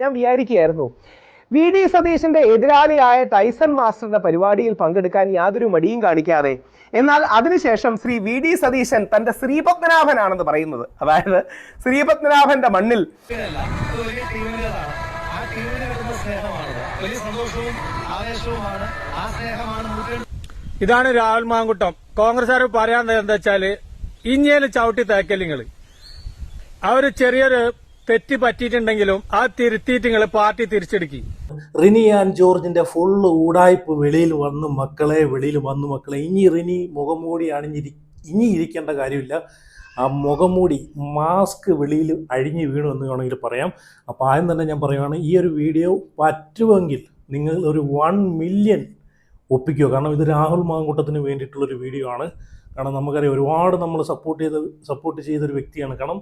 ഞാൻ വിചാരിക്കുകയായിരുന്നു, V D സതീശന്റെ എതിരാളിയായ Tyson മാസ്റ്ററുടെ പരിപാടിയിൽ പങ്കെടുക്കാൻ യാതൊരു മടിയും കാണിക്കാതെ, എന്നാൽ അതിനുശേഷം ശ്രീ വി ഡി സതീശൻ തന്റെ ശ്രീപത്മനാഭനാണെന്ന് പറയുന്നത്, അതായത് ശ്രീപത്മനാഭന്റെ മണ്ണിൽ ഇതാണ് രാഹുൽ മാങ്കുട്ടം. കോൺഗ്രസ്സുകാർ പറയാൻ എന്താ വെച്ചാല്, ഇഞ്ഞേല് ചവിട്ടി തേക്കല്ലിങ്ങള് അവര് ചെറിയൊരു തെറ്റ് പറ്റിയിട്ടുണ്ടെങ്കിലും ആ തിരുത്തിയിട്ട് പാർട്ടി തിരിച്ചെടുക്കി. റിനി ആൻഡ് ജോർജിന്റെ ഫുള്ള് ഊടായ്പ് വെളിയിൽ വന്നു മക്കളെ. ഇനി റിനി മുഖംമൂടി ഇനി ഇരിക്കേണ്ട കാര്യമില്ല. ആ മുഖംമൂടി മാസ്ക് വെളിയിൽ അഴിഞ്ഞു വീണു എന്ന് വേണമെങ്കിൽ പറയാം. അപ്പോൾ ആദ്യം തന്നെ ഞാൻ പറയുകയാണ്, ഈ ഒരു വീഡിയോ പറ്റുമെങ്കിൽ നിങ്ങൾ ഒരു 1 മില്യൺ ഒപ്പിക്കുക. കാരണം ഇത് രാഹുൽ മാങ്കൂട്ടത്തിന് വേണ്ടിയിട്ടുള്ളൊരു വീഡിയോ ആണ്. കാരണം നമുക്കറിയാം, ഒരുപാട് നമ്മൾ സപ്പോർട്ട് ചെയ്തൊരു വ്യക്തിയാണ്. കാരണം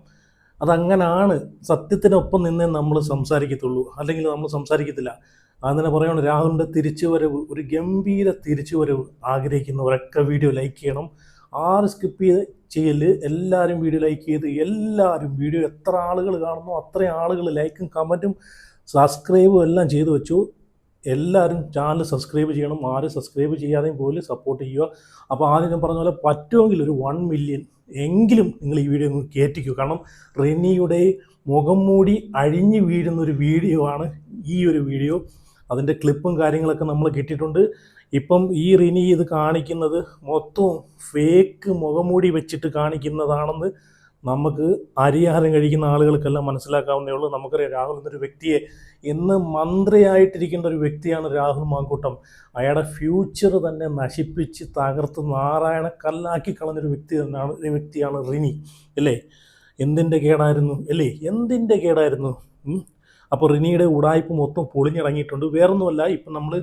അതങ്ങനാണ്, സത്യത്തിനൊപ്പം നിന്നേ നമ്മൾ സംസാരിക്കത്തുള്ളൂ, അല്ലെങ്കിൽ നമ്മൾ സംസാരിക്കത്തില്ല. അങ്ങനെ പറയുകയാണ്, രാഹുലിൻ്റെ തിരിച്ചുവരവ്, ഒരു ഗംഭീര തിരിച്ചുവരവ് ആഗ്രഹിക്കുന്നവരൊക്കെ വീഡിയോ ലൈക്ക് ചെയ്യണം. ആരും സ്കിപ്പ് ചെയ്യല്, എല്ലാവരും വീഡിയോ ലൈക്ക് ചെയ്ത്, എല്ലാവരും വീഡിയോ എത്ര ആളുകൾ കാണുന്നു അത്രയും ആളുകൾ ലൈക്കും കമൻറ്റും സബ്സ്ക്രൈബും എല്ലാം ചെയ്തു വെച്ചു. എല്ലാവരും ചാനൽ സബ്സ്ക്രൈബ് ചെയ്യണം. ആരും സബ്സ്ക്രൈബ് ചെയ്യാതെയും പോലും സപ്പോർട്ട് ചെയ്യുക. അപ്പോൾ ആദ്യം ഞാൻ പറഞ്ഞ പോലെ പറ്റുമെങ്കിൽ ഒരു 1 മില്യൺ എങ്കിലും നിങ്ങൾ ഈ വീഡിയോ ഒന്ന് കയറ്റിക്കൂ. കാരണം റിനിയുടെ മുഖം മൂടി അഴിഞ്ഞു വീഴുന്നൊരു വീഡിയോ ആണ് ഈ ഒരു വീഡിയോ. അതിൻ്റെ ക്ലിപ്പും കാര്യങ്ങളൊക്കെ നമ്മൾ കിട്ടിയിട്ടുണ്ട്. ഇപ്പം ഈ റിനി ഇത് കാണിക്കുന്നത് മൊത്തവും ഫേക്ക് മുഖംമൂടി വെച്ചിട്ട് കാണിക്കുന്നതാണെന്ന് നമുക്ക് അരിയാഹാരം കഴിക്കുന്ന ആളുകൾക്കെല്ലാം മനസ്സിലാക്കാവുന്നേ ഉള്ളൂ. നമുക്കറിയാം, രാഹുൽ എന്നൊരു വ്യക്തിയെ ഇന്ന് മന്ത്രിയായിട്ടിരിക്കേണ്ട ഒരു വ്യക്തിയാണ് രാഹുൽ മാങ്കൂട്ടം. അയാളുടെ ഫ്യൂച്ചർ തന്നെ നശിപ്പിച്ച് തകർത്ത് നാരായണ കല്ലാക്കി കളഞ്ഞൊരു വ്യക്തിയാണ് റിനി അല്ലേ. എന്തിൻ്റെ കേടായിരുന്നു. അപ്പോൾ റിനിയുടെ ഉടായ്പ മൊത്തം പൊളിഞ്ഞിറങ്ങിയിട്ടുണ്ട്. വേറൊന്നുമല്ല, ഇപ്പം നമ്മൾ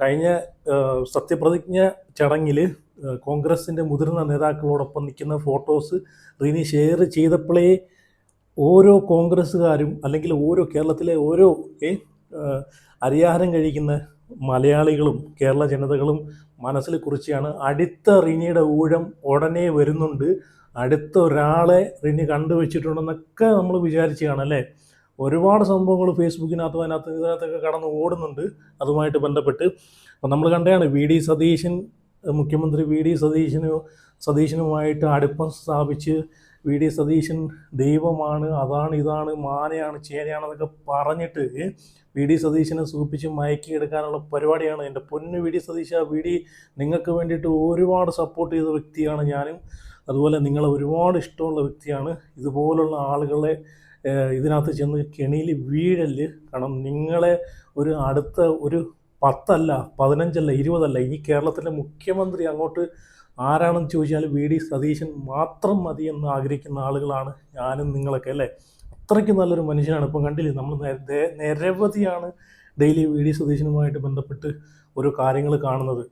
കഴിഞ്ഞ സത്യപ്രതിജ്ഞ ചടങ്ങിൽ കോൺഗ്രസിൻ്റെ മുതിർന്ന നേതാക്കളോടൊപ്പം നിൽക്കുന്ന ഫോട്ടോസ് റിനി ഷെയർ ചെയ്തപ്പോഴേ ഓരോ കോൺഗ്രസ്സുകാരും, അല്ലെങ്കിൽ കേരളത്തിലെ ഓരോ അരിയാഹാരം കഴിക്കുന്ന മലയാളികളും കേരള ജനതകളും മനസ്സിൽ കുറിച്ചാണ്, അടുത്ത റിനിയുടെ ഊഴം ഉടനെ വരുന്നുണ്ട്, അടുത്ത ഒരാളെ റിനി കണ്ടുവച്ചിട്ടുണ്ടെന്നൊക്കെ നമ്മൾ വിചാരിച്ച് കാണല്ലേ. ഒരുപാട് സംഭവങ്ങൾ ഫേസ്ബുക്കിനകത്തും ഇതിനകത്തൊക്കെ കടന്ന് ഓടുന്നുണ്ട് അതുമായിട്ട് ബന്ധപ്പെട്ട്. അപ്പം നമ്മൾ കണ്ടതാണ്, മുഖ്യമന്ത്രി വി ഡി സതീശനുമായിട്ട് അടുപ്പം സ്ഥാപിച്ച് വി ഡി സതീശൻ ദൈവമാണ്, അതാണ് ഇതാണ്, മാനയാണ് ചേനയാണെന്നൊക്കെ പറഞ്ഞിട്ട് വി ഡി സതീശനെ സൂപ്പിച്ച് മയക്കിയെടുക്കാനുള്ള പരിപാടിയാണ്. എൻ്റെ പൊന്ന് വി ഡി സതീശ, നിങ്ങൾക്ക് വേണ്ടിയിട്ട് ഒരുപാട് സപ്പോർട്ട് ചെയ്ത വ്യക്തിയാണ് ഞാനും. അതുപോലെ നിങ്ങളെ ഒരുപാട് ഇഷ്ടമുള്ള വ്യക്തിയാണ്. ഇതുപോലുള്ള ആളുകളെ ഇതിനകത്ത് ചെന്ന് കെണിയിൽ വീഴല്. കാരണം നിങ്ങളെ അടുത്ത 10 അല്ല 15 അല്ല 20 അല്ല, ഇനി കേരളത്തിലെ മുഖ്യമന്ത്രി അങ്ങോട്ട് ആരാണെന്ന് ചോദിച്ചാൽ വി ഡി സതീശൻ മാത്രം മതി എന്ന് ആഗ്രഹിക്കുന്ന ആളുകളാണ് ഞാനും നിങ്ങളൊക്കെ അല്ലേ. അത്രയ്ക്ക് നല്ലൊരു മനുഷ്യനാണ്. ഇപ്പം കണ്ടില്ലേ, നമ്മൾ നിരവധിയാണ് ഡെയിലി വി ഡി സതീശനുമായിട്ട് ബന്ധപ്പെട്ട് ഓരോ കാര്യങ്ങൾ കാണുന്നത്.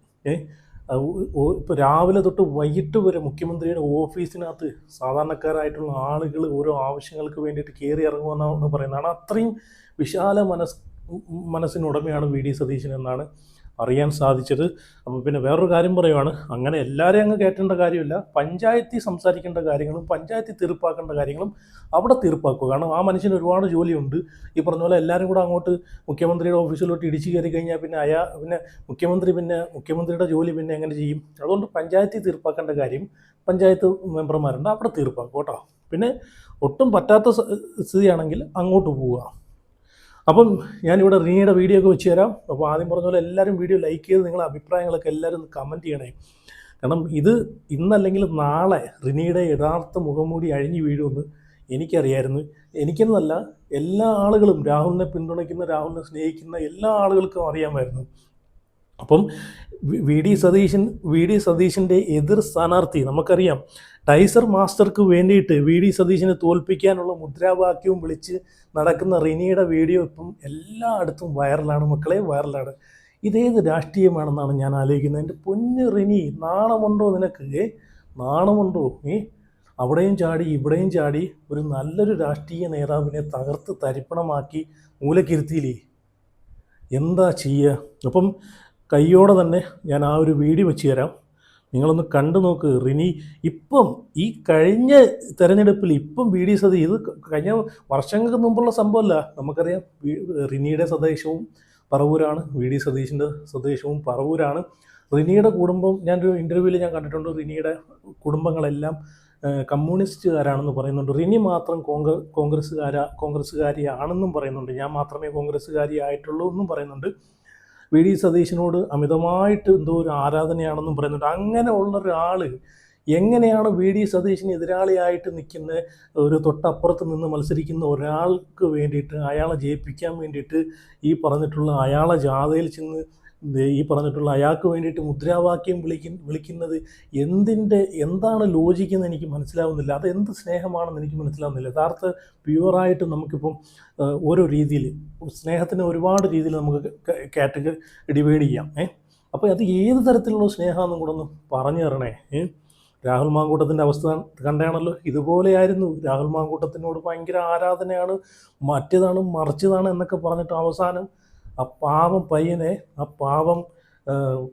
ഇപ്പോൾ രാവിലെ തൊട്ട് വൈകിട്ട് വരെ മുഖ്യമന്ത്രിയുടെ ഓഫീസിനകത്ത് സാധാരണക്കാരായിട്ടുള്ള ആളുകൾ ഓരോ ആവശ്യങ്ങൾക്ക് വേണ്ടിയിട്ട് കയറി ഇറങ്ങുമെന്നാണ് പറയുന്നതാണ്. അത്രയും വിശാല മനസ്സിനുടമയാണ് വി ഡി സതീശൻ എന്നാണ് അറിയാൻ സാധിച്ചത്. അപ്പോൾ പിന്നെ വേറൊരു കാര്യം പറയുവാണ്, അങ്ങനെ എല്ലാവരെയും അങ്ങ് കയറ്റേണ്ട കാര്യമില്ല. പഞ്ചായത്തിൽ സംസാരിക്കേണ്ട കാര്യങ്ങളും പഞ്ചായത്തിൽ തീർപ്പാക്കേണ്ട കാര്യങ്ങളും അവിടെ തീർപ്പാക്കുക. കാരണം ആ മനുഷ്യന് ഒരുപാട് ജോലിയുണ്ട്. ഈ പറഞ്ഞ പോലെ എല്ലാവരും കൂടെ അങ്ങോട്ട് മുഖ്യമന്ത്രിയുടെ ഓഫീസിലോട്ട് ഇടിച്ചു കയറി കഴിഞ്ഞാൽ പിന്നെ മുഖ്യമന്ത്രിയുടെ ജോലി പിന്നെ എങ്ങനെ ചെയ്യും? അതുകൊണ്ട് പഞ്ചായത്തിൽ തീർപ്പാക്കേണ്ട കാര്യം പഞ്ചായത്ത് മെമ്പർമാരുണ്ട്, അവിടെ തീർപ്പാക്കും കേട്ടോ. പിന്നെ ഒട്ടും പറ്റാത്ത സ്ഥിതിയാണെങ്കിൽ അങ്ങോട്ട് പോവുക. അപ്പം ഞാനിവിടെ റിനിയുടെ വീഡിയോ ഒക്കെ വെച്ച് തരാം. അപ്പോൾ ആദ്യം പറഞ്ഞ പോലെ എല്ലാവരും വീഡിയോ ലൈക്ക് ചെയ്ത് നിങ്ങളുടെ അഭിപ്രായങ്ങളൊക്കെ എല്ലാവരും ഒന്ന് കമൻറ്റ് ചെയ്യണേ. കാരണം ഇത് ഇന്നല്ലെങ്കിൽ നാളെ റിനിയുടെ യഥാർത്ഥ മുഖംമൂടി അഴിഞ്ഞു വീഴുമെന്ന് എനിക്കറിയായിരുന്നു. എനിക്കെന്നല്ല, എല്ലാ ആളുകളും, രാഹുലിനെ പിന്തുണയ്ക്കുന്ന, രാഹുലിനെ സ്നേഹിക്കുന്ന എല്ലാ ആളുകൾക്കും അറിയാമായിരുന്നു. അപ്പം വി ഡി സതീശൻ്റെ എതിർ സ്ഥാനാർത്ഥി നമുക്കറിയാം, ടൈസർ മാസ്റ്റർക്ക് വേണ്ടിയിട്ട് വി ഡി സതീശനെ തോൽപ്പിക്കാനുള്ള മുദ്രാവാക്യവും വിളിച്ച് നടക്കുന്ന റിനിയുടെ വീഡിയോ ഇപ്പം എല്ലായിടത്തും വൈറലാണ് മക്കളെ, വൈറലാണ്. ഇതേത് രാഷ്ട്രീയമാണെന്നാണ് ഞാൻ ആലോചിക്കുന്നത്. എൻ്റെ പൊന്ന് റിനി, നാണമുണ്ടോ നിനക്ക്? നാണമുണ്ടോ? അവിടെയും ചാടി ഇവിടെയും ചാടി ഒരു നല്ലൊരു രാഷ്ട്രീയ നേതാവിനെ തകർത്ത് തരിപ്പണമാക്കി മൂലക്കിരുത്തിയില്ലേ, എന്താ ചെയ്യുക? അപ്പം കയ്യോടെ തന്നെ ഞാൻ ആ ഒരു വീഡിയോ വെച്ച് തരാം. നിങ്ങളൊന്ന് കണ്ടു നോക്ക്. റിനി ഇപ്പം ഈ കഴിഞ്ഞ തെരഞ്ഞെടുപ്പിൽ ഇപ്പം വി ഡി സതീശൻ, ഇത് കഴിഞ്ഞ വർഷങ്ങൾക്ക് മുമ്പുള്ള സംഭവമല്ല. നമുക്കറിയാം റിനിയുടെ സ്വദേശവും പറവൂരാണ്, വി ഡി സതീശൻ്റെ സ്വദേശവും പറവൂരാണ്. റിനിയുടെ കുടുംബം ഞാനൊരു ഇൻ്റർവ്യൂവിൽ ഞാൻ കണ്ടിട്ടുണ്ട്. റിനിയുടെ കുടുംബങ്ങളെല്ലാം കമ്മ്യൂണിസ്റ്റുകാരാണെന്ന് പറയുന്നുണ്ട്. റിനി മാത്രം കോൺഗ്രസ്സുകാരിയാണെന്നും പറയുന്നുണ്ട്. ഞാൻ മാത്രമേ കോൺഗ്രസ്സുകാരി ആയിട്ടുള്ളൂ എന്നും പറയുന്നുണ്ട്. വി ഡി സതീശനോട് അമിതമായിട്ട് എന്തോ ഒരു ആരാധനയാണെന്നും പറയുന്നുണ്ട്. അങ്ങനെ ഉള്ള ഒരാൾ എങ്ങനെയാണ് വി ഡി സതീശന് എതിരാളിയായിട്ട് നിൽക്കുന്ന ഒരു തൊട്ടപ്പുറത്ത് നിന്ന് മത്സരിക്കുന്ന ഒരാൾക്ക് വേണ്ടിയിട്ട്, അയാളെ ജയിപ്പിക്കാൻ വേണ്ടിയിട്ട് ഈ പറഞ്ഞിട്ടുള്ള അയാളെ ജാഥയിൽ ചെന്ന് ഈ പറഞ്ഞിട്ടുള്ള അയാൾക്ക് വേണ്ടിയിട്ട് മുദ്രാവാക്യം വിളിക്കുന്നത് എന്താണ് ലോജിക്കെന്ന് എനിക്ക് മനസ്സിലാവുന്നില്ല. അത് എന്ത് സ്നേഹമാണെന്ന് എനിക്ക് മനസ്സിലാവുന്നില്ല. യഥാർത്ഥ പ്യുവറായിട്ട് നമുക്കിപ്പം ഓരോ രീതിയിൽ സ്നേഹത്തിന് ഒരുപാട് രീതിയിൽ നമുക്ക് ഡിവൈഡ് ചെയ്യാം. അപ്പോൾ അത് ഏത് തരത്തിലുള്ള സ്നേഹമാണെന്നും കൂടെ ഒന്ന് പറഞ്ഞു തരണേ. രാഹുൽ മാങ്കൂട്ടത്തിൻ്റെ അവസ്ഥ കണ്ടാണല്ലോ. ഇതുപോലെയായിരുന്നു. രാഹുൽ മാങ്കൂട്ടത്തിനോട് ഭയങ്കര ആരാധനയാണ്, മറ്റേതാണ് മറിച്ചതാണ് എന്നൊക്കെ പറഞ്ഞിട്ട് അവസാനം ആ പാവം പയ്യനെ, ആ പാവം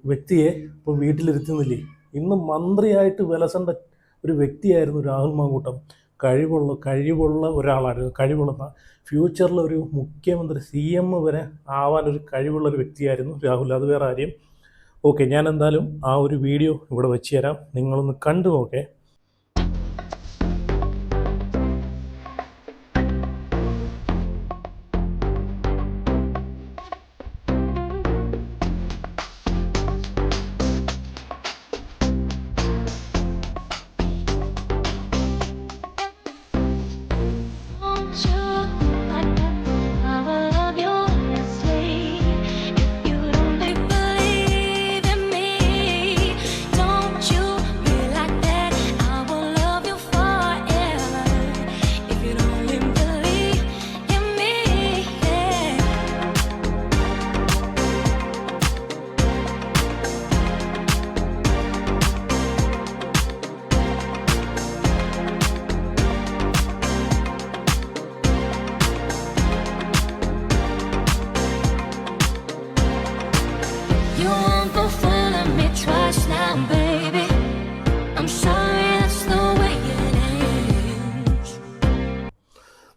വ്യക്തിയെ ഇപ്പോൾ വീട്ടിലിരുത്തുന്നില്ലേ. ഇന്ന് മന്ത്രിയായിട്ട് വിലസേണ്ട ഒരു വ്യക്തിയായിരുന്നു രാഹുൽ മാങ്കൂട്ടം. കഴിവുള്ള ഒരാളായിരുന്നു. കഴിവുള്ള ഫ്യൂച്ചറിൽ ഒരു മുഖ്യമന്ത്രി CM വരെ ആവാനൊരു കഴിവുള്ളൊരു വ്യക്തിയായിരുന്നു രാഹുൽ. അത് വേറെ കാര്യം. ഓക്കെ, ഞാൻ എന്തായാലും ആ ഒരു വീഡിയോ ഇവിടെ വെച്ച് തരാം, നിങ്ങളൊന്ന് കണ്ടു നോക്കേ.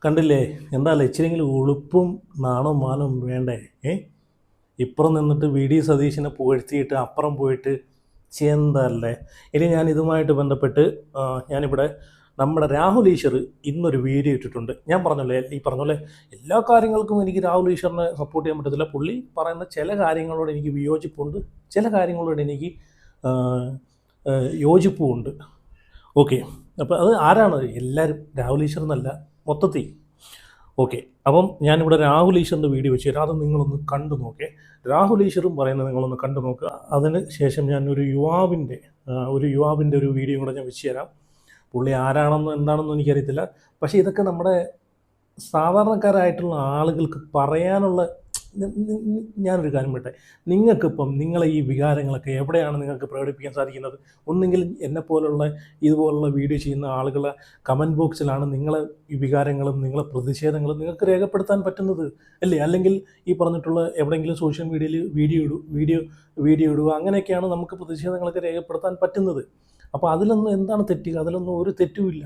കണ്ടില്ലേ, എന്താല്ലേ ഇച്ചിരിയെങ്കിലും ഉളുപ്പും നാണവും മാനവും വേണ്ടേ? ഇപ്പുറം നിന്നിട്ട് വി ഡി സതീശനെ പുകഴ്ത്തിയിട്ട് അപ്പുറം പോയിട്ട് ചെന്തല്ലേ. ഇനി ഞാൻ ഇതുമായിട്ട് ബന്ധപ്പെട്ട് ഞാനിവിടെ നമ്മുടെ രാഹുൽ ഈശ്വർ ഇന്നൊരു വീഡിയോ ഇട്ടിട്ടുണ്ട്. ഞാൻ ഈ പറഞ്ഞ എല്ലാ കാര്യങ്ങൾക്കും എനിക്ക് രാഹുൽ ഈശ്വറിനെ സപ്പോർട്ട് ചെയ്യാൻ പറ്റത്തില്ല. പുള്ളി പറയുന്ന ചില കാര്യങ്ങളോട് എനിക്ക് വിയോജിപ്പുണ്ട്, ചില കാര്യങ്ങളോട് എനിക്ക് യോജിപ്പുമുണ്ട്. ഓക്കെ, അപ്പോൾ അത് ആരാണ്? എല്ലാവരും, രാഹുൽ ഈശ്വർ എന്നല്ല, മൊത്തത്തിൽ. ഓക്കെ, അപ്പം ഞാനിവിടെ രാഹുൽ ഈശ്വറിൻ്റെ വീഡിയോ വെച്ച് തരാം, അത് നിങ്ങളൊന്ന് കണ്ടു നോക്കേ. രാഹുൽ ഈശ്വറും പറയുന്നത് നിങ്ങളൊന്ന് കണ്ടു നോക്കുക. അതിന് ശേഷം ഞാൻ ഒരു യുവാവിൻ്റെ ഒരു വീഡിയോ കൂടെ ഞാൻ വെച്ച് തരാം. പുള്ളി ആരാണെന്നോ എന്താണെന്നോ എനിക്കറിയത്തില്ല. പക്ഷേ ഇതൊക്കെ നമ്മുടെ സാധാരണക്കാരായിട്ടുള്ള ആളുകൾക്ക് പറയാനുള്ള, ഞാനൊരു കാര്യം പറയട്ടെ, നിങ്ങൾക്കിപ്പം നിങ്ങളെ ഈ വികാരങ്ങളൊക്കെ എവിടെയാണ് നിങ്ങൾക്ക് പ്രകടിപ്പിക്കാൻ സാധിക്കുന്നത്? ഒന്നുകിൽ എന്നെപ്പോലുള്ള ഇതുപോലുള്ള വീഡിയോ ചെയ്യുന്ന ആളുകളെ കമൻറ്റ് ബോക്സിലാണ് നിങ്ങളെ ഈ വികാരങ്ങളും നിങ്ങളെ പ്രതിഷേധങ്ങളും നിങ്ങൾക്ക് രേഖപ്പെടുത്താൻ പറ്റുന്നത് അല്ലേ? അല്ലെങ്കിൽ ഈ പറഞ്ഞിട്ടുള്ള എവിടെയെങ്കിലും സോഷ്യൽ മീഡിയയിൽ വീഡിയോ ഇടുക, അങ്ങനെയൊക്കെയാണ് നമുക്ക് പ്രതിഷേധങ്ങളൊക്കെ രേഖപ്പെടുത്താൻ പറ്റുന്നത്. അപ്പോൾ അതിലൊന്നും എന്താണ് തെറ്റ്? അതിലൊന്നും ഒരു തെറ്റുമില്ല.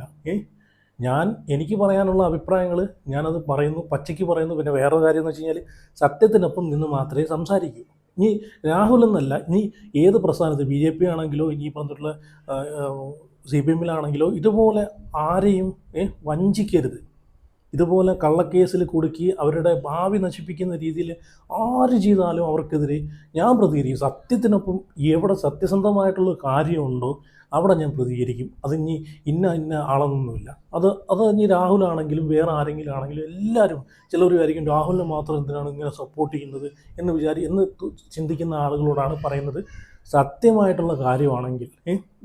എനിക്ക് പറയാനുള്ള അഭിപ്രായങ്ങൾ ഞാനത് പറയുന്നു, പച്ചയ്ക്ക് പറയുന്നു. പിന്നെ വേറൊരു കാര്യം എന്ന് വെച്ച് കഴിഞ്ഞാൽ സത്യത്തിനൊപ്പം നിന്ന് മാത്രമേ സംസാരിക്കൂ. ഇനി രാഹുൽ എന്നല്ല, ഇനി ഏത് പ്രസ്ഥാനത്ത് BJP ആണെങ്കിലോ ഇനി പറഞ്ഞിട്ടുള്ള CPM-ലാണെങ്കിലോ ഇതുപോലെ ആരെയും വഞ്ചിക്കരുത്. ഇതുപോലെ കള്ളക്കേസിൽ കുടുക്കി അവരുടെ ഭാവി നശിപ്പിക്കുന്ന രീതിയിൽ ആര് ചെയ്താലും അവർക്കെതിരെ ഞാൻ പ്രതികരിക്കും. സത്യത്തിനൊപ്പം എവിടെ സത്യസന്ധമായിട്ടുള്ള കാര്യമുണ്ടോ അവിടെ ഞാൻ പ്രതികരിക്കും. അതിനി ഇന്ന ആളൊന്നുമില്ല. അത് ഇനി രാഹുലാണെങ്കിലും വേറെ ആരെങ്കിലും ആണെങ്കിലും എല്ലാവരും, ചിലർ വിചാരിക്കും രാഹുലിനെ മാത്രം എന്തിനാണ് ഇങ്ങനെ സപ്പോർട്ട് ചെയ്യുന്നത് എന്ന് ചിന്തിക്കുന്ന ആളുകളോടാണ് പറയുന്നത്. സത്യമായിട്ടുള്ള കാര്യമാണെങ്കിൽ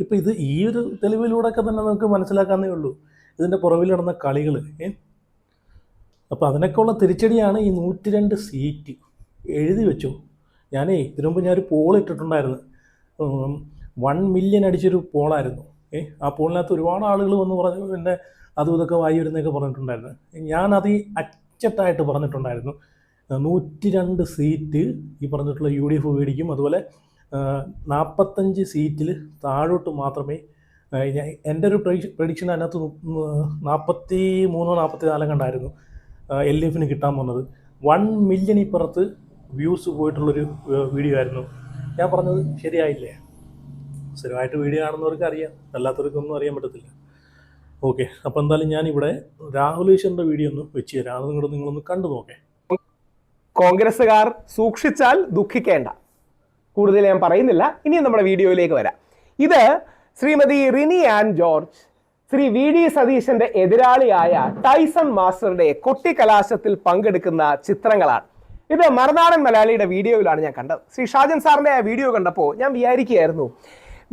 ഇപ്പം ഈ ഒരു തെളിവിലൂടെയൊക്കെ തന്നെ നമുക്ക് മനസ്സിലാക്കാന്നേ ഉള്ളൂ ഇതിൻ്റെ പുറകിൽ നടന്ന കളികൾ. അപ്പോൾ അതിനൊക്കെയുള്ള തിരിച്ചടിയാണ് ഈ 102 സീറ്റ്. എഴുതി വെച്ചു. ഇതിനു മുമ്പ് ഞാനൊരു പോൾ ഇട്ടിട്ടുണ്ടായിരുന്നു. 1 മില്യൺ അടിച്ചൊരു പോളായിരുന്നു. ആ പോളിനകത്ത് ഒരുപാട് ആളുകൾ വന്ന് പറഞ്ഞു എന്നെ അതും ഇതൊക്കെ വായി വരുന്നതൊക്കെ പറഞ്ഞിട്ടുണ്ടായിരുന്നു. ഞാനത് അച്ചട്ടായിട്ട് പറഞ്ഞിട്ടുണ്ടായിരുന്നു 102 സീറ്റ് ഈ പറഞ്ഞിട്ടുള്ള UDF മേടിക്കും, അതുപോലെ 45 സീറ്റിൽ താഴോട്ട് മാത്രമേ എൻ്റെ ഒരു പ്രഡിക്ഷൻ അതിനകത്ത് 43 44 കണ്ടായിരുന്നു LDF കിട്ടാൻ പോകുന്നത്. 1 മില്യൺ ഇപ്പുറത്ത് വ്യൂസ് പോയിട്ടുള്ളൊരു വീഡിയോ ആയിരുന്നു. ഞാൻ പറഞ്ഞത് ശരിയായില്ലേ? സ്ഥിരമായിട്ട് വീഡിയോ കാണുന്നവർക്ക് അറിയാം, അല്ലാത്തവർക്കൊന്നും അറിയാൻ പറ്റത്തില്ല. ഓക്കെ, അപ്പോൾ എന്തായാലും ഞാനിവിടെ രാഹുൽ ഈശ്വറിൻ്റെ വീഡിയോ ഒന്ന് വെച്ച് തരാം. അത് നിങ്ങളൊന്ന് കണ്ടു നോക്കേ. കോൺഗ്രസ്സുകാർ സൂക്ഷിച്ചാൽ ദുഃഖിക്കേണ്ട. കൂടുതൽ ഞാൻ പറയുന്നില്ല. ഇനിയും നമ്മുടെ വീഡിയോയിലേക്ക് വരാം. ഇത് Shrimati Rini an George Shri VD സതീശന്റെ എതിരാളിയായ ടൈസൺ മാസ്റ്ററുടെ കൊട്ടിക്കലാശത്തിൽ പങ്കെടുക്കുന്ന ചിത്രങ്ങളാണ്. ഇത് മറുനാടൻ മലയാളിയുടെ വീഡിയോയിലാണ് ഞാൻ കണ്ടത്. ശ്രീ ഷാജൻ സാറിന്റെ ആ വീഡിയോ കണ്ടപ്പോൾ ഞാൻ വിചാരിക്കുകയായിരുന്നു,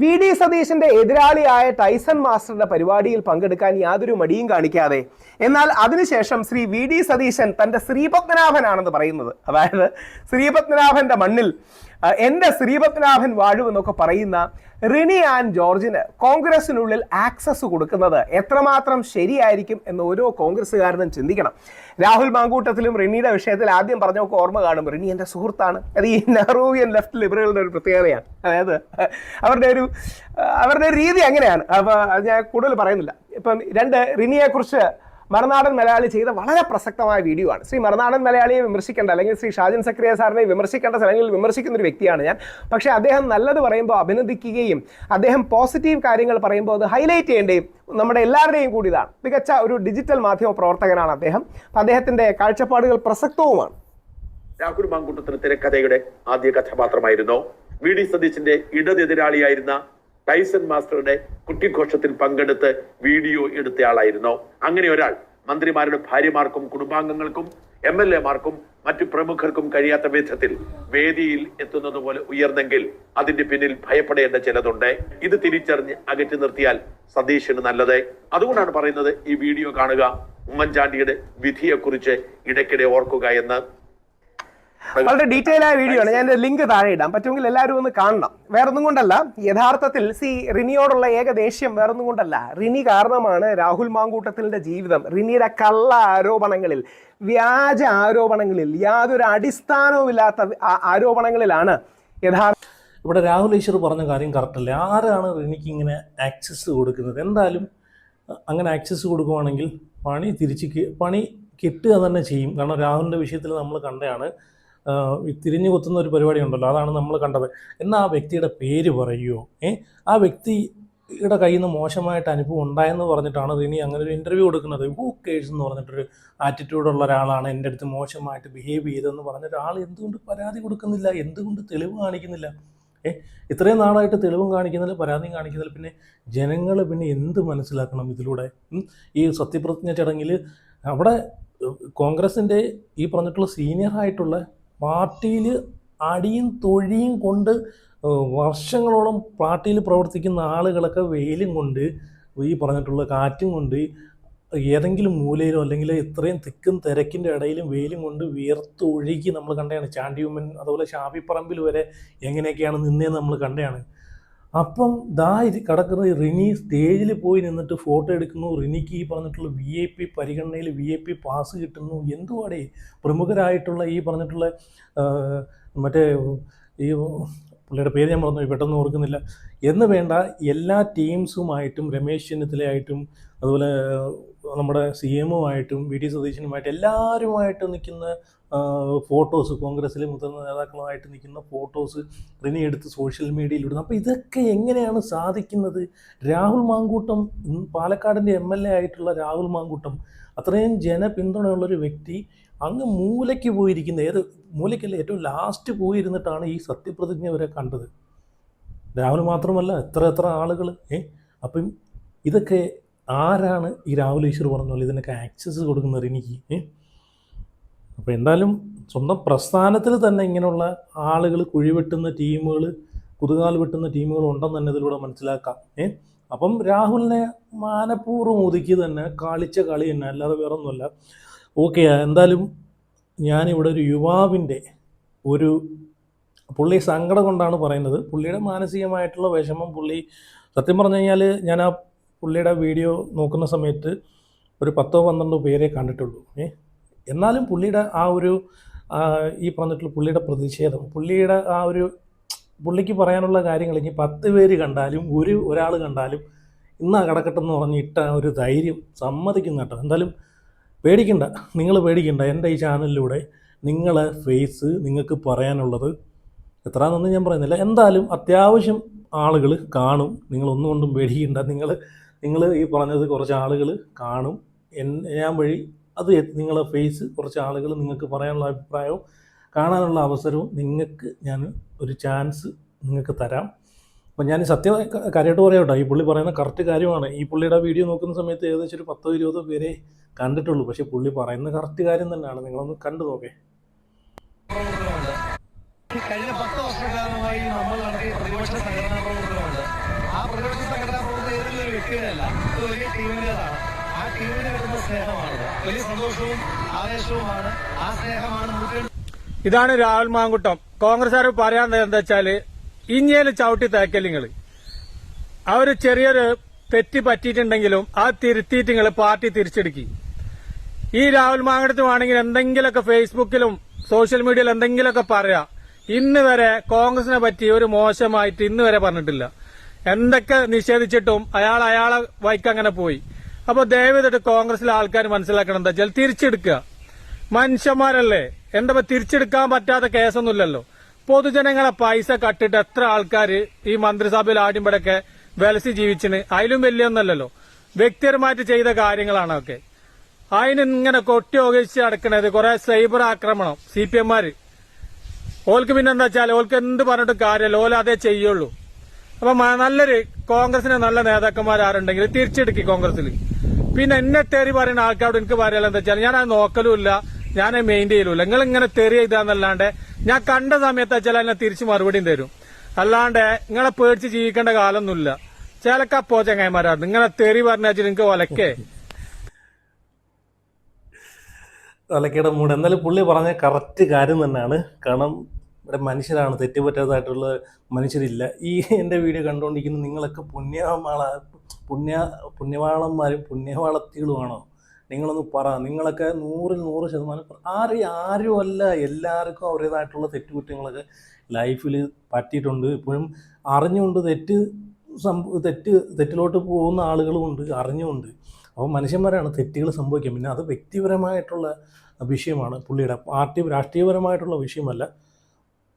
VD സതീശന്റെ എതിരാളിയായ ടൈസൺ മാസ്റ്ററുടെ പരിപാടിയിൽ പങ്കെടുക്കാൻ യാതൊരു മടിയും കാണിക്കാതെ, എന്നാൽ അതിനുശേഷം ശ്രീ VD സതീശൻ തന്റെ ശ്രീപത്മനാഭനാണെന്ന് പറയുന്നത്, അതായത് ശ്രീപത്മനാഭന്റെ മണ്ണിൽ എൻ്റെ ശ്രീപത്മനാഭൻ വാഴുവെന്നൊക്കെ പറയുന്ന റിനി ആൻ ജോർജിന് കോൺഗ്രസിനുള്ളിൽ ആക്സസ് കൊടുക്കുന്നത് എത്രമാത്രം ശരിയായിരിക്കും എന്ന് ഓരോ കോൺഗ്രസ്സുകാരനും ചിന്തിക്കണം. രാഹുൽ മാങ്കൂട്ടത്തിലും റിനിയുടെ വിഷയത്തിൽ ആദ്യം പറഞ്ഞൊക്കെ ഓർമ്മ കാണും, റിനി എൻ്റെ സുഹൃത്താണ്. അത് ഈ നെഹ്റുവിയൻ ലെഫ്റ്റ് ലിബറലുടെ ഒരു പ്രത്യേകതയാണ്. അതായത് അവരുടെ ഒരു രീതി അങ്ങനെയാണ്. അപ്പോൾ അത് ഞാൻ കൂടുതൽ പറയുന്നില്ല. ഇപ്പം റിനിയെക്കുറിച്ച് മറുനാടൻ മലയാളി ചെയ്ത വളരെ പ്രസക്തമായ വീഡിയോ ആണ്. ശ്രീ മറുനാടൻ മലയാളിയെ വിമർശിക്കേണ്ട, അല്ലെങ്കിൽ ശ്രീ ഷാജൻ സക്രിയ സാറിനെ വിമർശിക്കേണ്ട സ്ഥലങ്ങളിൽ വിമർശിക്കുന്ന ഒരു വ്യക്തിയാണ് ഞാൻ. പക്ഷേ അദ്ദേഹം നല്ലത് പറയുമ്പോൾ അഭിനന്ദിക്കുകയും അദ്ദേഹം പോസിറ്റീവ് കാര്യങ്ങൾ പറയുമ്പോൾ അത് ഹൈലൈറ്റ് ചെയ്യേണ്ടയും നമ്മുടെ എല്ലാവരുടെയും കൂടി ഇതാണ്. മികച്ച ഒരു ഡിജിറ്റൽ മാധ്യമ പ്രവർത്തകനാണ് അദ്ദേഹം. അദ്ദേഹത്തിൻ്റെ കാഴ്ചപ്പാടുകൾ പ്രസക്തവുമാണ്. രാഹുൽ മാങ്കൂട്ടത്തിന് തിരക്കഥയുടെ ആദ്യ കഥാപാത്രമായിരുന്നു. VD സതീശന്റെ ഇടതെതിരാളിയായിരുന്ന ടൈസൺ മാസ്റ്ററുടെ കുട്ടിഘോഷത്തിൽ പങ്കെടുത്ത് വീഡിയോ എടുത്തയാളായിരുന്നു. അങ്ങനെ ഒരാൾ മന്ത്രിമാരുടെ ഭാര്യമാർക്കും കുടുംബാംഗങ്ങൾക്കും MLA-മാർക്കും മറ്റു പ്രമുഖർക്കും കഴിയാത്ത വിധത്തിൽ വേദിയിൽ എത്തുന്നത് പോലെ ഉയർന്നെങ്കിൽ അതിന്റെ പിന്നിൽ ഭയപ്പെടേണ്ട ചിലതുണ്ട്. ഇത് തിരിച്ചറിഞ്ഞ് അകറ്റി നിർത്തിയാൽ സതീശന് നല്ലത്. അതുകൊണ്ടാണ് പറയുന്നത്, ഈ വീഡിയോ കാണുക, ഉമ്മൻചാണ്ടിയുടെ വിധിയെക്കുറിച്ച് ഇടയ്ക്കിടെ ഓർക്കുക എന്ന്. വളരെ ഡീറ്റെയിൽ ആയ വീഡിയോ ആണ്. ഞാൻ ലിങ്ക് താഴെ ഇടാം, പറ്റുമെങ്കിൽ എല്ലാവരും ഒന്ന് കാണണം. വേറൊന്നും കൊണ്ടല്ല, യഥാർത്ഥത്തിൽ റിനിയോടുള്ള ഏക ദേഷ്യം വേറൊന്നും കൊണ്ടല്ല, റിനി കാരണമാണ് രാഹുൽ മാങ്കൂട്ടത്തിൻ്റെ ജീവിതം റിനിയുടെ കള്ള ആരോപണങ്ങളിൽ, വ്യാജ ആരോപണങ്ങളിൽ, യാതൊരു അടിസ്ഥാനവുമില്ലാത്ത ആരോപണങ്ങളിലാണ് ഇവിടെ രാഹുൽ ഈശ്വർ പറഞ്ഞ കാര്യം കറക്റ്റല്ലേ? ആരാണ് റിനിക്ക് ഇങ്ങനെ ആക്സസ് കൊടുക്കുന്നത്? എന്തായാലും അങ്ങനെ ആക്സസ് കൊടുക്കുവാണെങ്കിൽ പണി കിട്ടുക തന്നെ ചെയ്യും. കാരണം രാഹുലിൻ്റെ വിഷയത്തിൽ നമ്മൾ കണ്ടതാണ്, തിരിഞ്ഞു കൊത്തുന്ന ഒരു പരിപാടി ഉണ്ടല്ലോ, അതാണ് നമ്മൾ കണ്ടത്. എന്നാൽ ആ വ്യക്തിയുടെ പേര് പറയുമോ? ആ വ്യക്തിയുടെ കയ്യിൽ നിന്ന് മോശമായിട്ട് അനുഭവം ഉണ്ടായെന്ന് പറഞ്ഞിട്ടാണ് റിനി അങ്ങനെ ഒരു ഇൻ്റർവ്യൂ കൊടുക്കുന്നത്. ഹൂ കേഴ്സ് എന്ന് പറഞ്ഞിട്ടൊരു ആറ്റിറ്റ്യൂഡുള്ള ഒരാളാണ് എൻ്റെ അടുത്ത് മോശമായിട്ട് ബിഹേവ് ചെയ്തതെന്ന് പറഞ്ഞ ഒരാൾ എന്തുകൊണ്ട് പരാതി കൊടുക്കുന്നില്ല? എന്തുകൊണ്ട് തെളിവ് കാണിക്കുന്നില്ല? ഇത്രയും നാളായിട്ട് തെളിവും കാണിക്കുന്നില്ല, പരാതിയും കാണിക്കുന്നില്ല. പിന്നെ ജനങ്ങൾ പിന്നെ എന്ത് മനസ്സിലാക്കണം ഇതിലൂടെ? ഈ സത്യപ്രതിജ്ഞ ചടങ്ങിൽ അവിടെ കോൺഗ്രസിൻ്റെ ഈ പറഞ്ഞിട്ടുള്ള സീനിയറായിട്ടുള്ള പാർട്ടിയിൽ അടിയും തൊഴിയും കൊണ്ട് വർഷങ്ങളോളം പാർട്ടിയിൽ പ്രവർത്തിക്കുന്ന ആളുകളൊക്കെ വെയിലും കൊണ്ട്, ഈ പറഞ്ഞിട്ടുള്ള കാറ്റും കൊണ്ട്, ഏതെങ്കിലും മൂലയിലോ അല്ലെങ്കിൽ ഇത്രയും തിക്കും തിരക്കിൻ്റെ ഇടയിലും വെയിലും കൊണ്ട് വിയർത്തൊഴുകി നമ്മൾ കണ്ടതാണ്. ചാണ്ടിയുമ്മൻ അതുപോലെ ഷാഫി പറമ്പിൽ വരെ എങ്ങനെയൊക്കെയാണ് നിന്നേന്ന് നമ്മൾ കണ്ടതാണ്. അപ്പം കിടക്കുന്ന റിനി സ്റ്റേജിൽ പോയി നിന്നിട്ട് ഫോട്ടോ എടുക്കുന്നു. റിനിക്ക് ഈ പറഞ്ഞിട്ടുള്ള VIP പരിഗണനയിൽ VIP പാസ് കിട്ടുന്നു. എന്തുവാടേ പ്രമുഖരായിട്ടുള്ള ഈ പറഞ്ഞിട്ടുള്ള മറ്റേ ഈ പുള്ളിയുടെ പേര് ഞാൻ പറഞ്ഞു, പെട്ടെന്ന് ഓർക്കുന്നില്ല എന്ന് വേണ്ട എല്ലാ ടീംസുമായിട്ടും, രമേശ് ചെന്നിത്തലയായിട്ടും അതുപോലെ നമ്മുടെ CM-ഉമായിട്ടും VD സതീശനുമായിട്ട് എല്ലാവരുമായിട്ട് നിൽക്കുന്ന ഫോട്ടോസ്, കോൺഗ്രസ്സിലെ മുതിർന്ന നേതാക്കളുമായിട്ട് നിൽക്കുന്ന ഫോട്ടോസ് റിനി എടുത്ത് സോഷ്യൽ മീഡിയയിൽ ഇടുന്നു. അപ്പോൾ ഇതൊക്കെ എങ്ങനെയാണ് സാധിക്കുന്നത്? രാഹുൽ മാങ്കൂട്ടം, പാലക്കാടിൻ്റെ MLA ആയിട്ടുള്ള രാഹുൽ മാങ്കൂട്ടം, അത്രയും ജനപിന്തുണയുള്ളൊരു വ്യക്തി അങ്ങ് മൂലയ്ക്ക് പോയിരിക്കുന്ന, ഏത് മൂലയ്ക്കല്ല, ഏറ്റവും ലാസ്റ്റ് പോയിരുന്നിട്ടാണ് ഈ സത്യപ്രതിജ്ഞ വരെ കണ്ടത്. രാഹുൽ മാത്രമല്ല, എത്ര ആളുകൾ. അപ്പം ഇതൊക്കെ ആരാണ് ഈ രാഹുൽ ഈശ്വർ പറഞ്ഞ പോലെ ഇതിനൊക്കെ ആക്സസ് കൊടുക്കുന്നത് റിനിക്ക്? അപ്പോൾ എന്തായാലും സ്വന്തം പ്രസ്ഥാനത്തിൽ തന്നെ ഇങ്ങനെയുള്ള ആളുകൾ, കുഴിവെട്ടുന്ന ടീമുകൾ, കുതുകാൽ വെട്ടുന്ന ടീമുകൾ ഉണ്ടെന്ന് തന്നെ ഇതിലൂടെ മനസ്സിലാക്കാം. അപ്പം രാഹുലിനെ മാനപൂർവ്വം ഒതുക്കി തന്നെ കളിച്ച കളി തന്നെ, അല്ലാതെ വേറെ ഒന്നുമല്ല. ഓക്കെ, എന്തായാലും ഞാനിവിടെ ഒരു യുവാവിൻ്റെ പുള്ളി സങ്കടം കൊണ്ടാണ് പറയുന്നത്. പുള്ളിയുടെ മാനസികമായിട്ടുള്ള വിഷമം പുള്ളി, സത്യം പറഞ്ഞു കഴിഞ്ഞാൽ ഞാൻ ആ പുള്ളിയുടെ വീഡിയോ നോക്കുന്ന സമയത്ത് ഒരു 10-12 പേരെ കണ്ടിട്ടുള്ളൂ. എന്നാലും പുള്ളിയുടെ ആ ഒരു ഈ പറഞ്ഞിട്ടുള്ള പുള്ളിയുടെ പ്രതിഷേധം, പുള്ളിയുടെ ആ ഒരു പുള്ളിക്ക് പറയാനുള്ള കാര്യങ്ങൾ ഇനി 10 പേര് കണ്ടാലും ഒരാൾ കണ്ടാലും ഇന്നാ കിടക്കട്ടെന്ന് പറഞ്ഞ് ഇട്ട ഒരു ധൈര്യം സമ്മതിക്കുന്ന കേട്ടോ. എന്തായാലും പേടിക്കണ്ട, നിങ്ങൾ പേടിക്കണ്ട. എൻ്റെ ഈ ചാനലിലൂടെ നിങ്ങളെ ഫേസ് നിങ്ങൾക്ക് പറയാനുള്ളത് എത്രയാണെന്നൊന്നും ഞാൻ പറയുന്നില്ല. എന്തായാലും അത്യാവശ്യം ആളുകൾ കാണും. നിങ്ങളൊന്നും കൊണ്ടും പേടിക്കണ്ട. നിങ്ങൾ ഈ പറഞ്ഞത് കുറച്ച് ആളുകൾ കാണും. ഞാൻ വഴി അത് നിങ്ങളെ ഫേസ് കുറച്ച് ആളുകൾ നിങ്ങൾക്ക് പറയാനുള്ള അഭിപ്രായവും കാണാനുള്ള അവസരവും നിങ്ങൾക്ക് ഞാൻ ഒരു ചാൻസ് നിങ്ങൾക്ക് തരാം. അപ്പം ഞാൻ സത്യം കാര്യമായിട്ട് പറയാം കേട്ടോ. ഈ പുള്ളി പറയുന്ന കറക്റ്റ് കാര്യമാണ്. ഈ പുള്ളിയുടെ വീഡിയോ നോക്കുന്ന സമയത്ത് ഏകദേശം ഒരു 10-20 പേരെ കണ്ടിട്ടുള്ളൂ. പക്ഷേ പുള്ളി പറയുന്ന കറക്റ്റ് കാര്യം തന്നെയാണ്. നിങ്ങളൊന്ന് കണ്ടു നോക്കേ. കഴിഞ്ഞ 10 വർഷക്കാലമായി നമ്മൾ നടത്തിയ പ്രതിപക്ഷ സംഘടനാ പ്രവർത്തനമുണ്ട്. ആ പ്രതിപക്ഷ സംഘടനാ പ്രവർത്തനം ഏതെങ്കിലും ഒരു വ്യക്തിയുടെയല്ല, ഇത് വലിയ ടീമിൻ്റെതാണ്. ആ ടീമിന് കിട്ടുന്ന സ്നേഹമാണ്, വലിയ സന്തോഷവും ആവേശവുമാണ്. ആ സ്നേഹമാണ് ഇതാണ് രാഹുൽ മാങ്കുട്ടം. കോൺഗ്രസ്സുകാർ പറയാൻ എന്താ വെച്ചാല് ഇഞ്ഞേല് ചവിട്ടി തേക്കല്ലിങ്ങള്. അവര് ചെറിയൊരു തെറ്റ് പറ്റിയിട്ടുണ്ടെങ്കിലും ആ തിരുത്തിയിട്ട് നിങ്ങൾ പാർട്ടി തിരിച്ചെടുക്കി. ഈ രാഹുൽ മാങ്കുട്ടത്തിന് വേണമെങ്കിൽ എന്തെങ്കിലുമൊക്കെ ഫേസ്ബുക്കിലും സോഷ്യൽ മീഡിയയിൽ എന്തെങ്കിലുമൊക്കെ പറയാം. ഇന്ന് വരെ കോൺഗ്രസിനെ പറ്റി ഒരു മോശമായിട്ട് ഇന്ന് വരെ പറഞ്ഞിട്ടില്ല. എന്തൊക്കെ നിഷേധിച്ചിട്ടും അയാളെ വൈക്ക് അങ്ങനെ പോയി. അപ്പൊ ദയവേതിട്ട് കോൺഗ്രസിലെ ആൾക്കാർ മനസ്സിലാക്കണം എന്താ വെച്ചാൽ തിരിച്ചെടുക്കുക. മനുഷ്യന്മാരല്ലേ, എന്താ തിരിച്ചെടുക്കാൻ പറ്റാത്ത കേസൊന്നുമില്ലല്ലോ. പൊതുജനങ്ങളെ പൈസ കട്ടിട്ട് എത്ര ആൾക്കാർ ഈ മന്ത്രിസഭയിൽ ആടിമ്പടൊക്കെ വിലസി ജീവിച്ചിന്. അതിലും വലിയൊന്നല്ലല്ലോ, വ്യക്തിപരമായിട്ട് ചെയ്ത കാര്യങ്ങളാണ് ഒക്കെ. അതിന് ഇങ്ങനെ കൊട്ടി ഒഴിച്ച് നടക്കണത് കുറെ സൈബർ ആക്രമണം. CPM-മാര് ഓൽക്ക് പിന്നെന്താ വെച്ചാൽ ഓൽക്ക് എന്ത് പറഞ്ഞിട്ട് കാര്യമല്ല, ഓല അതേ ചെയ്യുള്ളൂ. അപ്പൊ നല്ലൊരു കോൺഗ്രസിന് നല്ല നേതാക്കന്മാരുണ്ടെങ്കിൽ തിരിച്ചെടുക്കി കോൺഗ്രസിൽ. പിന്നെ എന്നെ തെറി പറയുന്ന ആൾക്കാരോട് എനിക്ക് പറയാനുള്ള എന്താ വെച്ചാൽ ഞാൻ അത് നോക്കലുമില്ല, ഞാൻ മെയിൻ ചെയ്യലുമില്ല. നിങ്ങൾ ഇങ്ങനെ തെറി ചെയ്താന്നല്ലാണ്ട് ഞാൻ കണ്ട സമയത്ത് വെച്ചാൽ എന്നെ തിരിച്ച് മറുപടിയും തരും. അല്ലാണ്ട് നിങ്ങളെ പേടിച്ച് ജീവിക്കേണ്ട കാലമൊന്നുമില്ല. ചിലക്കപ്പോ ചങ്ങായിമാരാണ് നിങ്ങളെ തെറി പറഞ്ഞാൽ നിങ്ങൾക്ക് ഒലക്കേ ഒലക്കയുടെ മൂട്. എന്നാലും പുള്ളി പറഞ്ഞ കറക്റ്റ് കാര്യം തന്നെയാണ്. കാരണം ഇവിടെ മനുഷ്യരാണ്, തെറ്റുപറ്റാത്തതായിട്ടുള്ള മനുഷ്യരില്ല. ഈ എൻ്റെ വീഡിയോ കണ്ടുകൊണ്ടിരിക്കുന്ന നിങ്ങളൊക്കെ പുണ്യവാളന്മാരും പുണ്യവാളത്തികളുമാണോ? നിങ്ങളൊന്ന് പറ. നിങ്ങളൊക്കെ 100% ആരും അല്ല. എല്ലാവർക്കും അവരുടേതായിട്ടുള്ള തെറ്റുകുറ്റങ്ങളൊക്കെ ലൈഫിൽ പറ്റിയിട്ടുണ്ട്. ഇപ്പോഴും അറിഞ്ഞുകൊണ്ട് തെറ്റിലോട്ട് പോകുന്ന ആളുകളുമുണ്ട്, അറിഞ്ഞുകൊണ്ട്. അപ്പോൾ മനുഷ്യന്മാരാണ്, തെറ്റുകൾ സംഭവിക്കും. പിന്നെ അത് വ്യക്തിപരമായിട്ടുള്ള വിഷയമാണ് പുള്ളിയുടെ. രാഷ്ട്രീയപരമായിട്ടുള്ള വിഷയമല്ല.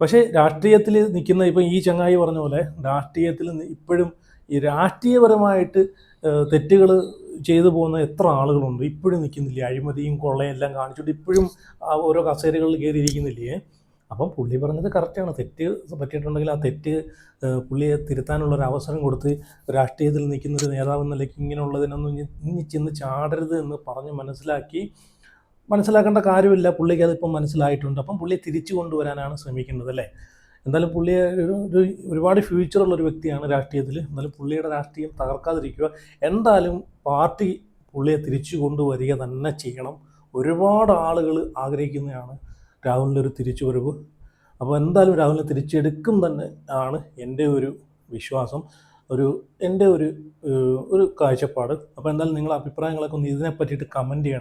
പക്ഷേ രാഷ്ട്രീയത്തിൽ നിൽക്കുന്ന ഇപ്പം ഈ ചങ്ങായി പറഞ്ഞ പോലെ രാഷ്ട്രീയത്തിൽ ഇപ്പോഴും ഈ രാഷ്ട്രീയപരമായിട്ട് തെറ്റുകൾ ചെയ്തു പോകുന്ന എത്ര ആളുകളുണ്ട് ഇപ്പോഴും നിൽക്കുന്നില്ലേ? അഴിമതിയും കൊള്ളയും എല്ലാം കാണിച്ചിട്ട് ഇപ്പോഴും ഓരോ കസേരകളിൽ കയറിയിരിക്കുന്നില്ലേ? അപ്പം പുള്ളി പറഞ്ഞത് കറക്റ്റാണ്. തെറ്റ് പറ്റിയിട്ടുണ്ടെങ്കിൽ ആ തെറ്റ് പുള്ളിയെ തിരുത്താനുള്ളൊരു അവസരം കൊടുത്ത് രാഷ്ട്രീയത്തിൽ നിൽക്കുന്നൊരു നേതാവെന്ന നിലയ്ക്ക് ഇങ്ങനെയുള്ളതിനൊന്നും ഇനി ചെന്ന് ചാടരുത് എന്ന് പറഞ്ഞ് മനസ്സിലാക്കേണ്ട കാര്യമില്ല. പുള്ളിക്ക് അതിപ്പം മനസ്സിലായിട്ടുണ്ട്. അപ്പം പുള്ളിയെ തിരിച്ചു കൊണ്ടുവരാനാണ് ശ്രമിക്കുന്നത് അല്ലേ? എന്തായാലും പുള്ളിയെ ഒരുപാട് ഫ്യൂച്ചറുള്ളൊരു വ്യക്തിയാണ് രാഷ്ട്രീയത്തിൽ. എന്നാലും പുള്ളിയുടെ രാഷ്ട്രീയം തകർക്കാതിരിക്കുക. എന്തായാലും പാർട്ടി പുള്ളിയെ തിരിച്ചു കൊണ്ടുവരിക തന്നെ ചെയ്യണം. ഒരുപാട് ആളുകൾ ആഗ്രഹിക്കുന്നതാണ് രാഹുലിൻ്റെ ഒരു തിരിച്ചുവരവ്. അപ്പോൾ എന്തായാലും രാഹുലിനെ തിരിച്ചെടുക്കും തന്നെ ആണ് എൻ്റെ ഒരു വിശ്വാസം, എൻ്റെ ഒരു കാഴ്ചപ്പാട്. അപ്പോൾ എന്തായാലും നിങ്ങളുടെ അഭിപ്രായങ്ങളൊക്കെ ഒന്ന് ഇതിനെ പറ്റിയിട്ട് കമൻറ്റ് ചെയ്യണം.